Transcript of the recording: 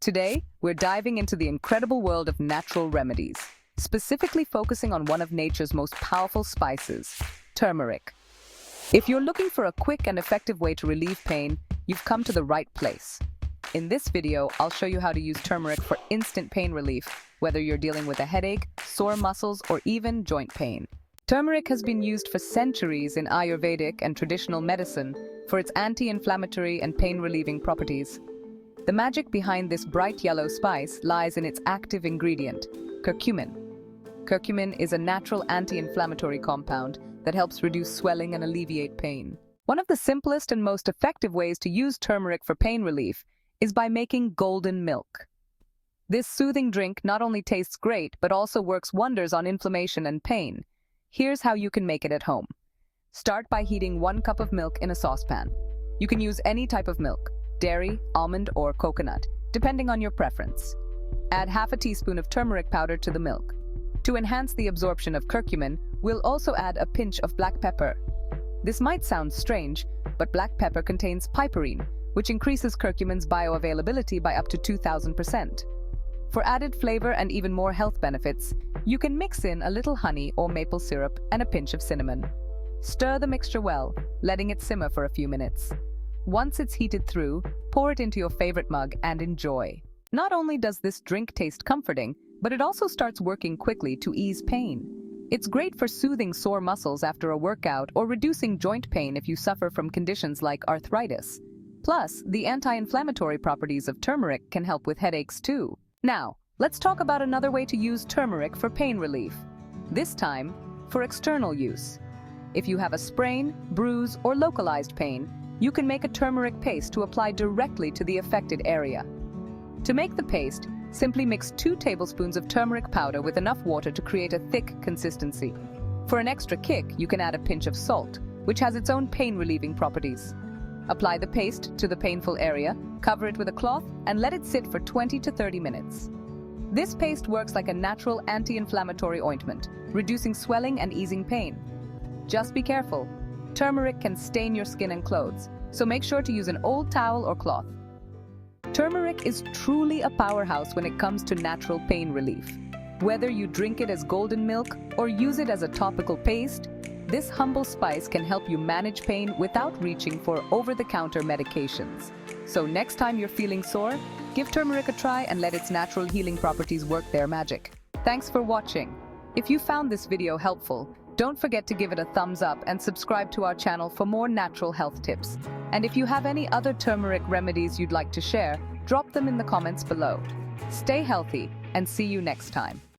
Today, we're diving into the incredible world of natural remedies, specifically focusing on one of nature's most powerful spices, turmeric. If you're looking for a quick and effective way to relieve pain, you've come to the right place. In this video, I'll show you how to use turmeric for instant pain relief, whether you're dealing with a headache, sore muscles, or even joint pain. Turmeric has been used for centuries in Ayurvedic and traditional medicine for its anti-inflammatory and pain-relieving properties. The magic behind this bright yellow spice lies in its active ingredient, curcumin. Curcumin is a natural anti-inflammatory compound that helps reduce swelling and alleviate pain. One of the simplest and most effective ways to use turmeric for pain relief is by making golden milk. This soothing drink not only tastes great, but also works wonders on inflammation and pain. Here's how you can make it at home. Start by heating 1 cup of milk in a saucepan. You can use any type of milk, dairy, almond, or coconut, depending on your preference. Add half a teaspoon of turmeric powder to the milk. To enhance the absorption of curcumin, we'll also add a pinch of black pepper. This might sound strange, but black pepper contains piperine, which increases curcumin's bioavailability by up to 2,000%. For added flavor and even more health benefits, you can mix in a little honey or maple syrup and a pinch of cinnamon. Stir the mixture well, letting it simmer for a few minutes. Once it's heated through, pour it into your favorite mug and enjoy. Not only does this drink taste comforting, but it also starts working quickly to ease pain. It's great for soothing sore muscles after a workout or reducing joint pain if you suffer from conditions like arthritis. Plus, the anti-inflammatory properties of turmeric can help with headaches too. Now, let's talk about another way to use turmeric for pain relief. This time, for external use. If you have a sprain, bruise, or localized pain, you can make a turmeric paste to apply directly to the affected area. To make the paste, simply mix 2 tablespoons of turmeric powder with enough water to create a thick consistency. For an extra kick, you can add a pinch of salt, which has its own pain-relieving properties. Apply the paste to the painful area, cover it with a cloth, and let it sit for 20 to 30 minutes. This paste works like a natural anti-inflammatory ointment, reducing swelling and easing pain. Just be careful. Turmeric can stain your skin and clothes, so make sure to use an old towel or cloth. Turmeric is truly a powerhouse when it comes to natural pain relief. Whether you drink it as golden milk or use it as a topical paste, this humble spice can help you manage pain without reaching for over-the-counter medications. So next time you're feeling sore, give turmeric a try and let its natural healing properties work their magic. Thanks for watching. If you found this video helpful, don't forget to give it a thumbs up and subscribe to our channel for more natural health tips. And if you have any other turmeric remedies you'd like to share, drop them in the comments below. Stay healthy and see you next time.